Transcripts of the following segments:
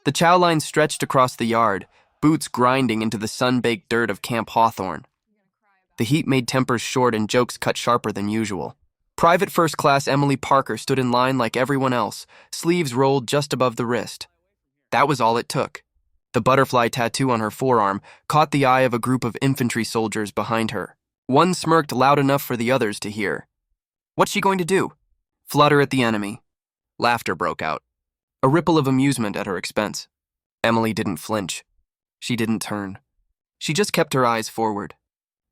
The chow line stretched across the yard, boots grinding into the sun-baked dirt of Camp Hawthorne. The heat made tempers short and jokes cut sharper than usual. Private First Class Emily Parker stood in line like everyone else, sleeves rolled just above the wrist. That was all it took. The butterfly tattoo on her forearm caught the eye of a group of infantry soldiers behind her. One smirked loud enough for the others to hear. What's she going to do? Flutter at the enemy. Laughter broke out. A ripple of amusement at her expense. Emily didn't flinch. She didn't turn. She just kept her eyes forward.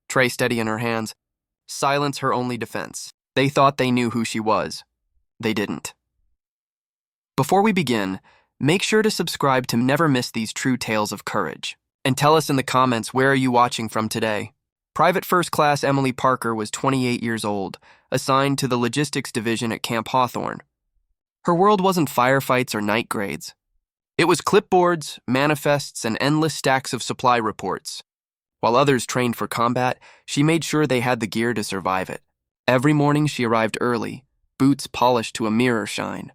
Tray steady in her hands. Silence her only defense. They thought they knew who she was. They didn't. Before we begin, make sure to subscribe to never miss these true tales of courage. And tell us in the comments, where are you watching from today? Private First Class Emily Parker was 28 years old, assigned to the Logistics Division at Camp Hawthorne. Her world wasn't firefights or night grades. It was clipboards, manifests, and endless stacks of supply reports. While others trained for combat, she made sure they had the gear to survive it. Every morning she arrived early, boots polished to a mirror shine.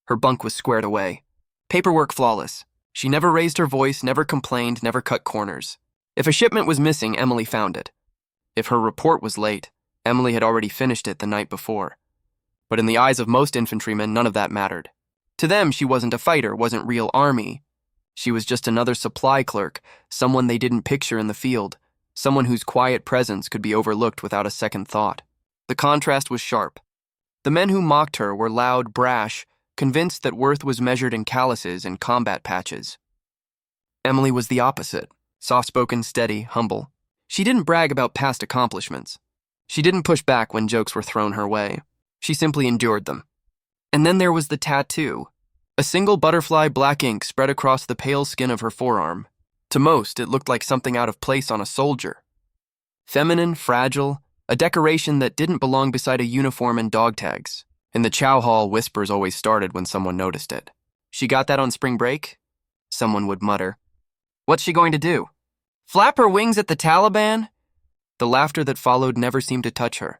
Her bunk was squared away. Paperwork flawless. She never raised her voice, never complained, never cut corners. If a shipment was missing, Emily found it. If her report was late, Emily had already finished it the night before. But in the eyes of most infantrymen, none of that mattered. To them, she wasn't a fighter, wasn't real army. She was just another supply clerk, someone they didn't picture in the field, someone whose quiet presence could be overlooked without a second thought. The contrast was sharp. The men who mocked her were loud, brash, convinced that worth was measured in calluses and combat patches. Emily was the opposite, soft-spoken, steady, humble. She didn't brag about past accomplishments. She didn't push back when jokes were thrown her way. She simply endured them. And then there was the tattoo. A single butterfly black ink spread across the pale skin of her forearm. To most, it looked like something out of place on a soldier. Feminine, fragile, a decoration that didn't belong beside a uniform and dog tags. In the chow hall, whispers always started when someone noticed it. She got that on spring break? Someone would mutter. What's she going to do? Flap her wings at the Taliban? The laughter that followed never seemed to touch her.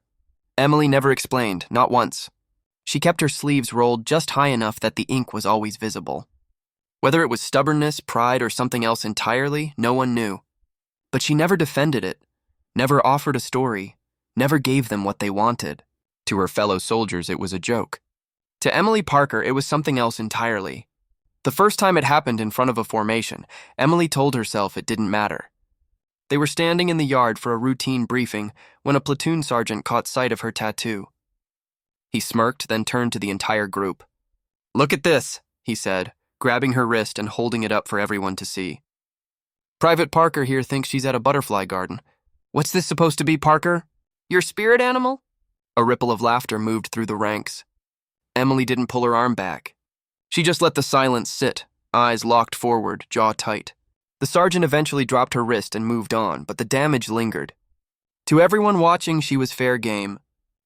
Emily never explained, not once. She kept her sleeves rolled just high enough that the ink was always visible. Whether it was stubbornness, pride, or something else entirely, no one knew. But she never defended it, never offered a story, never gave them what they wanted. To her fellow soldiers, it was a joke. To Emily Parker, it was something else entirely. The first time it happened in front of a formation, Emily told herself it didn't matter. They were standing in the yard for a routine briefing when a platoon sergeant caught sight of her tattoo. He smirked, then turned to the entire group. Look at this, he said, grabbing her wrist and holding it up for everyone to see. Private Parker here thinks she's at a butterfly garden. What's this supposed to be, Parker? Your spirit animal? A ripple of laughter moved through the ranks. Emily didn't pull her arm back. She just let the silence sit, eyes locked forward, jaw tight. The sergeant eventually dropped her wrist and moved on, but the damage lingered. To everyone watching, she was fair game.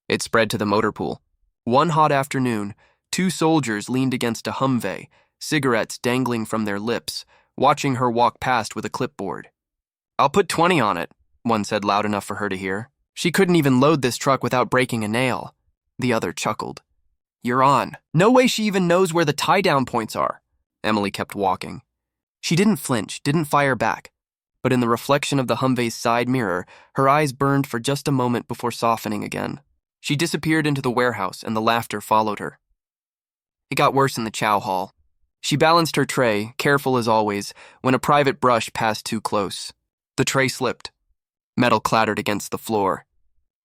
It spread to the motor pool. One hot afternoon, two soldiers leaned against a Humvee, cigarettes dangling from their lips, watching her walk past with a clipboard. I'll put 20 on it, one said loud enough for her to hear. She couldn't even load this truck without breaking a nail. The other chuckled. You're on. No way she even knows where the tie-down points are. Emily kept walking. She didn't flinch, didn't fire back. But in the reflection of the Humvee's side mirror, her eyes burned for just a moment before softening again. She disappeared into the warehouse, and the laughter followed her. It got worse in the chow hall. She balanced her tray, careful as always, when a private brush passed too close. The tray slipped. Metal clattered against the floor.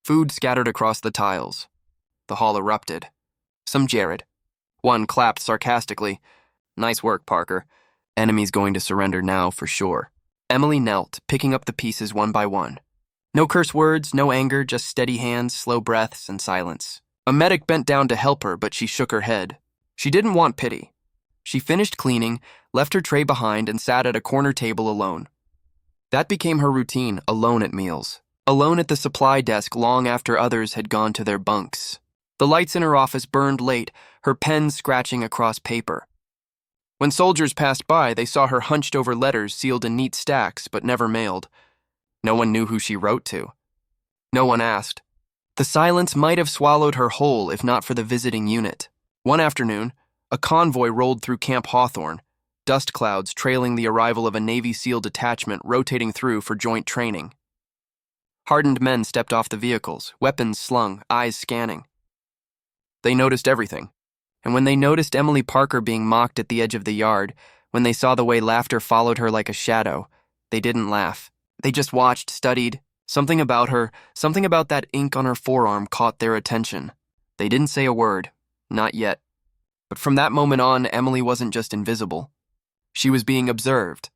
Food scattered across the tiles. The hall erupted. Some Jared. One clapped sarcastically. Nice work, Parker. Enemy's going to surrender now for sure. Emily knelt, picking up the pieces one by one. No curse words, no anger, just steady hands, slow breaths, and silence. A medic bent down to help her, but she shook her head. She didn't want pity. She finished cleaning, left her tray behind, and sat at a corner table alone. That became her routine, alone at meals. Alone at the supply desk long after others had gone to their bunks. The lights in her office burned late, her pen scratching across paper. When soldiers passed by, they saw her hunched over letters sealed in neat stacks but never mailed. No one knew who she wrote to. No one asked. The silence might have swallowed her whole if not for the visiting unit. One afternoon, a convoy rolled through Camp Hawthorne. dust clouds trailing the arrival of a Navy SEAL detachment rotating through for joint training. Hardened men stepped off the vehicles, weapons slung, eyes scanning. They noticed everything. And when they noticed Emily Parker being mocked at the edge of the yard, when they saw the way laughter followed her like a shadow, they didn't laugh. They just watched, studied. Something about her, something about that ink on her forearm caught their attention. They didn't say a word. Not yet. But from that moment on, Emily wasn't just invisible. She was being observed.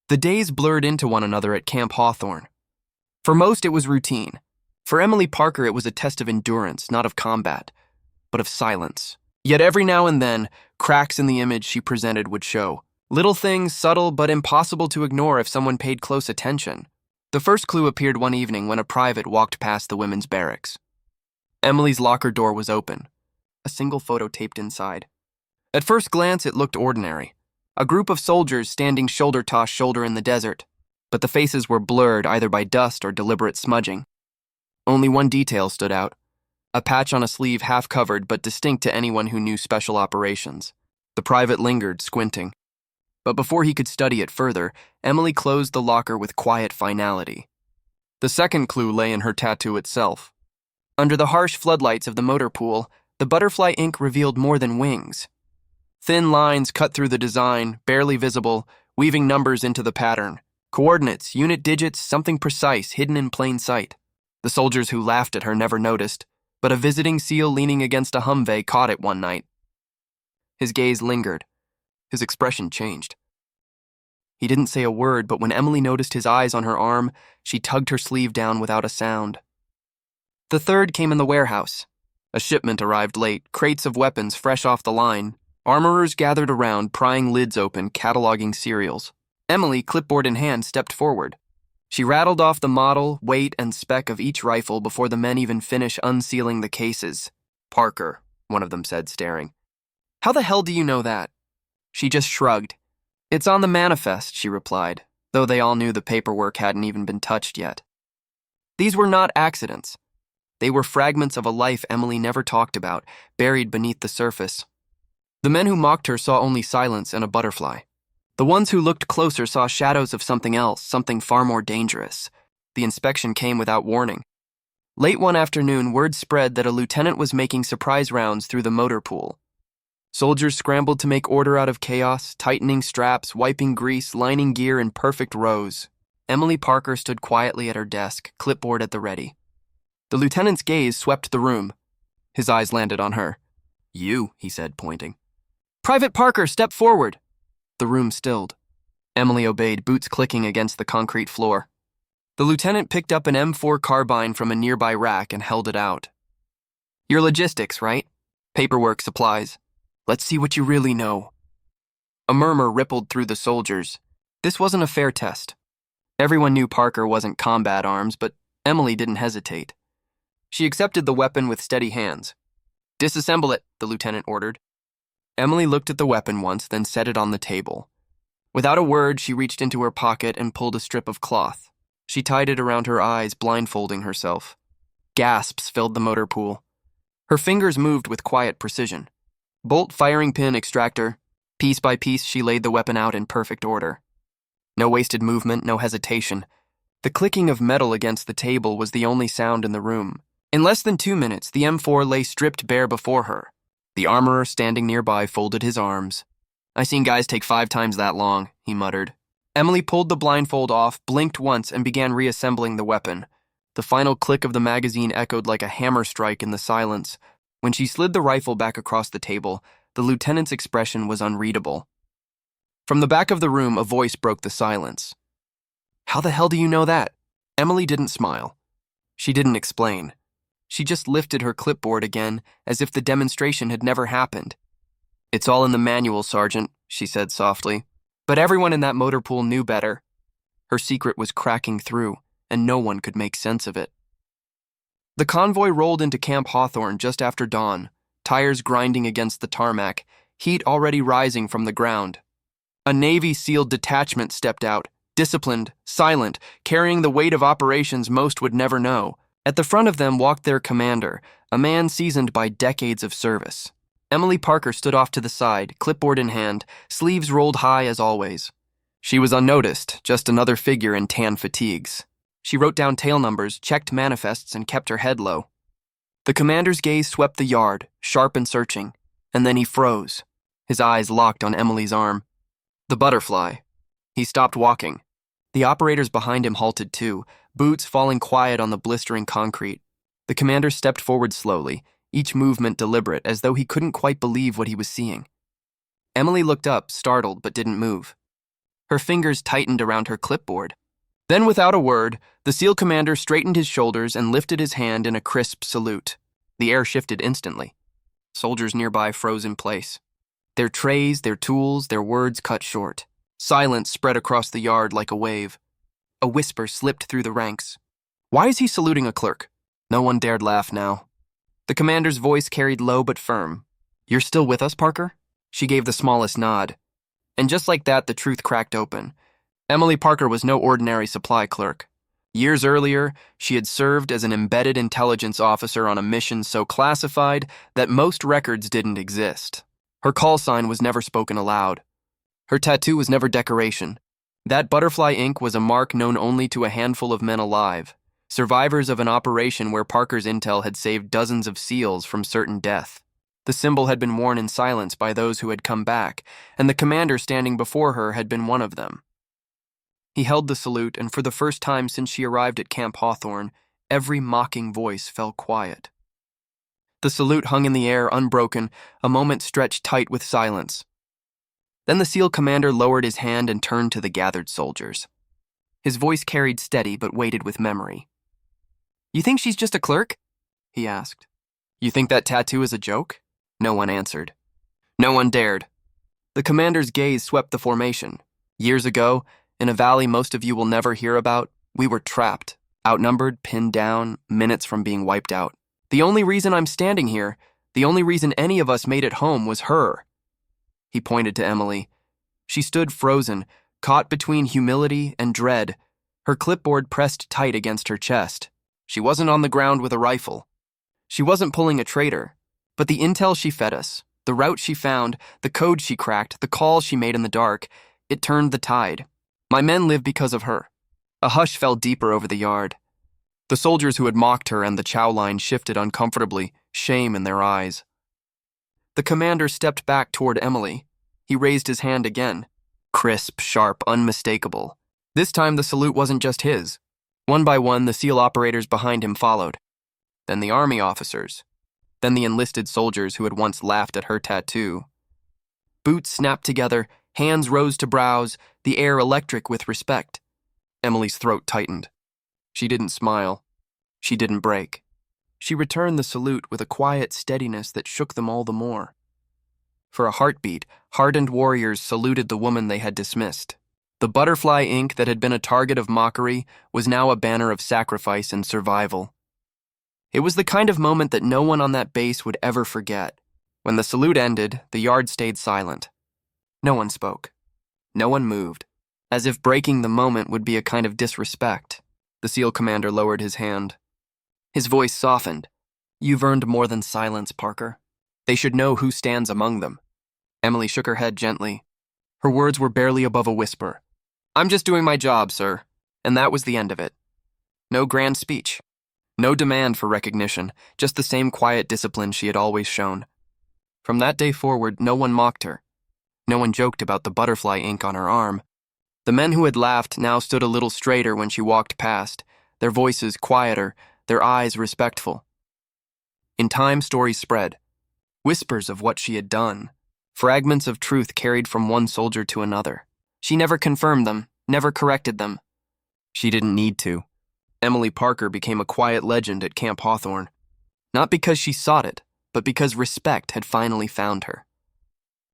The days blurred into one another at Camp Hawthorne. For most, it was routine. For Emily Parker, it was a test of endurance, not of combat, but of silence. Yet every now and then, cracks in the image she presented would show. Little things, subtle but impossible to ignore if someone paid close attention. The first clue appeared one evening when a private walked past the women's barracks. Emily's locker door was open, a single photo taped inside. At first glance, it looked ordinary. A group of soldiers standing shoulder to shoulder in the desert, but the faces were blurred either by dust or deliberate smudging. Only one detail stood out. A patch on a sleeve half covered but distinct to anyone who knew special operations. The private lingered, squinting. But before he could study it further, Emily closed the locker with quiet finality. The second clue lay in her tattoo itself. Under the harsh floodlights of the motor pool, the butterfly ink revealed more than wings. Thin lines cut through the design, barely visible, weaving numbers into the pattern. Coordinates, unit digits, something precise, hidden in plain sight. The soldiers who laughed at her never noticed, but a visiting SEAL leaning against a Humvee caught it one night. His gaze lingered. His expression changed. He didn't say a word, but when Emily noticed his eyes on her arm, she tugged her sleeve down without a sound. The third came in the warehouse. A shipment arrived late, crates of weapons fresh off the line. Armorers gathered around, prying lids open, cataloging serials. Emily, clipboard in hand, stepped forward. She rattled off the model, weight, and spec of each rifle before the men even finished unsealing the cases. "Parker," one of them said, staring. "How the hell do you know that?" She just shrugged. "It's on the manifest," she replied, though they all knew the paperwork hadn't even been touched yet. These were not accidents. They were fragments of a life Emily never talked about, buried beneath the surface. The men who mocked her saw only silence and a butterfly. The ones who looked closer saw shadows of something else, something far more dangerous. The inspection came without warning. Late one afternoon, word spread that a lieutenant was making surprise rounds through the motor pool. Soldiers scrambled to make order out of chaos, tightening straps, wiping grease, lining gear in perfect rows. Emily Parker stood quietly at her desk, clipboard at the ready. The lieutenant's gaze swept the room. His eyes landed on her. "You," he said, pointing. "Private Parker, step forward." The room stilled. Emily obeyed, boots clicking against the concrete floor. The lieutenant picked up an M4 carbine from a nearby rack and held it out. "Your logistics, right? Paperwork, supplies. Let's see what you really know." A murmur rippled through the soldiers. This wasn't a fair test. Everyone knew Parker wasn't combat arms, but Emily didn't hesitate. She accepted the weapon with steady hands. "Disassemble it," the lieutenant ordered. Emily looked at the weapon once, then set it on the table. Without a word, she reached into her pocket and pulled a strip of cloth. She tied it around her eyes, blindfolding herself. Gasps filled the motor pool. Her fingers moved with quiet precision. Bolt, firing pin, extractor. Piece by piece, she laid the weapon out in perfect order. No wasted movement, no hesitation. The clicking of metal against the table was the only sound in the room. In less than 2 minutes, the M4 lay stripped bare before her. The armorer standing nearby folded his arms. "I seen guys take 5 times that long," he muttered. Emily pulled the blindfold off, blinked once, and began reassembling the weapon. The final click of the magazine echoed like a hammer strike in the silence. When she slid the rifle back across the table, the lieutenant's expression was unreadable. From the back of the room, a voice broke the silence. "How the hell do you know that?" Emily didn't smile. She didn't explain. She just lifted her clipboard again, as if the demonstration had never happened. "It's all in the manual, Sergeant," she said softly. But everyone in that motor pool knew better. Her secret was cracking through, and no one could make sense of it. The convoy rolled into Camp Hawthorne just after dawn, tires grinding against the tarmac, heat already rising from the ground. A Navy SEAL detachment stepped out, disciplined, silent, carrying the weight of operations most would never know. At the front of them walked their commander, a man seasoned by decades of service. Emily Parker stood off to the side, clipboard in hand, sleeves rolled high as always. She was unnoticed, just another figure in tan fatigues. She wrote down tail numbers, checked manifests, and kept her head low. The commander's gaze swept the yard, sharp and searching, and then he froze, his eyes locked on Emily's arm. The butterfly. He stopped walking. The operators behind him halted too, boots falling quiet on the blistering concrete. The commander stepped forward slowly, each movement deliberate, as though he couldn't quite believe what he was seeing. Emily looked up, startled, but didn't move. Her fingers tightened around her clipboard. Then, without a word, the SEAL commander straightened his shoulders and lifted his hand in a crisp salute. The air shifted instantly. Soldiers nearby froze in place. Their trays, their tools, their words cut short. Silence spread across the yard like a wave. A whisper slipped through the ranks. "Why is he saluting a clerk?" No one dared laugh now. The commander's voice carried low but firm. "You're still with us, Parker?" She gave the smallest nod. And just like that, the truth cracked open. Emily Parker was no ordinary supply clerk. Years earlier, she had served as an embedded intelligence officer on a mission so classified that most records didn't exist. Her call sign was never spoken aloud. Her tattoo was never decoration. That butterfly ink was a mark known only to a handful of men alive, survivors of an operation where Parker's intel had saved dozens of SEALs from certain death. The symbol had been worn in silence by those who had come back, and the commander standing before her had been one of them. He held the salute, and for the first time since she arrived at Camp Hawthorne, every mocking voice fell quiet. The salute hung in the air, unbroken, a moment stretched tight with silence. Then the SEAL commander lowered his hand and turned to the gathered soldiers. His voice carried steady but weighted with memory. "You think she's just a clerk?" he asked. "You think that tattoo is a joke?" No one answered. No one dared. The commander's gaze swept the formation. Years ago, in a valley most of you will never hear about, we were trapped, outnumbered, pinned down, minutes from being wiped out. The only reason I'm standing here, the only reason any of us made it home was her. He pointed to Emily. She stood frozen, caught between humility and dread, her clipboard pressed tight against her chest. She wasn't on the ground with a rifle. She wasn't pulling a traitor, but the intel she fed us, the route she found, the code she cracked, the calls she made in the dark, it turned the tide. My men live because of her. A hush fell deeper over the yard. The soldiers who had mocked her and the chow line shifted uncomfortably, shame in their eyes. The commander stepped back toward Emily. He raised his hand again. Crisp, sharp, unmistakable. This time the salute wasn't just his. One by one, the SEAL operators behind him followed. Then the army officers. Then the enlisted soldiers who had once laughed at her tattoo. Boots snapped together, hands rose to brows, the air electric with respect. Emily's throat tightened. She didn't smile. She didn't break. She returned the salute with a quiet steadiness that shook them all the more. For a heartbeat, hardened warriors saluted the woman they had dismissed. The butterfly ink that had been a target of mockery was now a banner of sacrifice and survival. It was the kind of moment that no one on that base would ever forget. When the salute ended, the yard stayed silent. No one spoke. No one moved. As if breaking the moment would be a kind of disrespect, the SEAL commander lowered his hand. His voice softened. "You've earned more than silence, Parker. They should know who stands among them." Emily shook her head gently. Her words were barely above a whisper. "I'm just doing my job, sir." And that was the end of it. No grand speech. No demand for recognition, just the same quiet discipline she had always shown. From that day forward, no one mocked her. No one joked about the butterfly ink on her arm. The men who had laughed now stood a little straighter when she walked past, their voices quieter, their eyes respectful. In time, stories spread. Whispers of what she had done. Fragments of truth carried from one soldier to another. She never confirmed them, never corrected them. She didn't need to. Emily Parker became a quiet legend at Camp Hawthorne. Not because she sought it, but because respect had finally found her.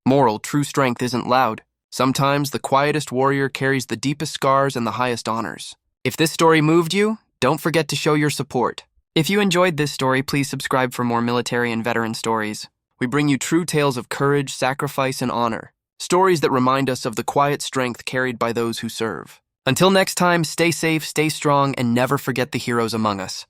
Moral, true strength isn't loud. Sometimes the quietest warrior carries the deepest scars and the highest honors. If this story moved you, don't forget to show your support. If you enjoyed this story, please subscribe for more military and veteran stories. We bring you true tales of courage, sacrifice, and honor. Stories that remind us of the quiet strength carried by those who serve. Until next time, stay safe, stay strong, and never forget the heroes among us.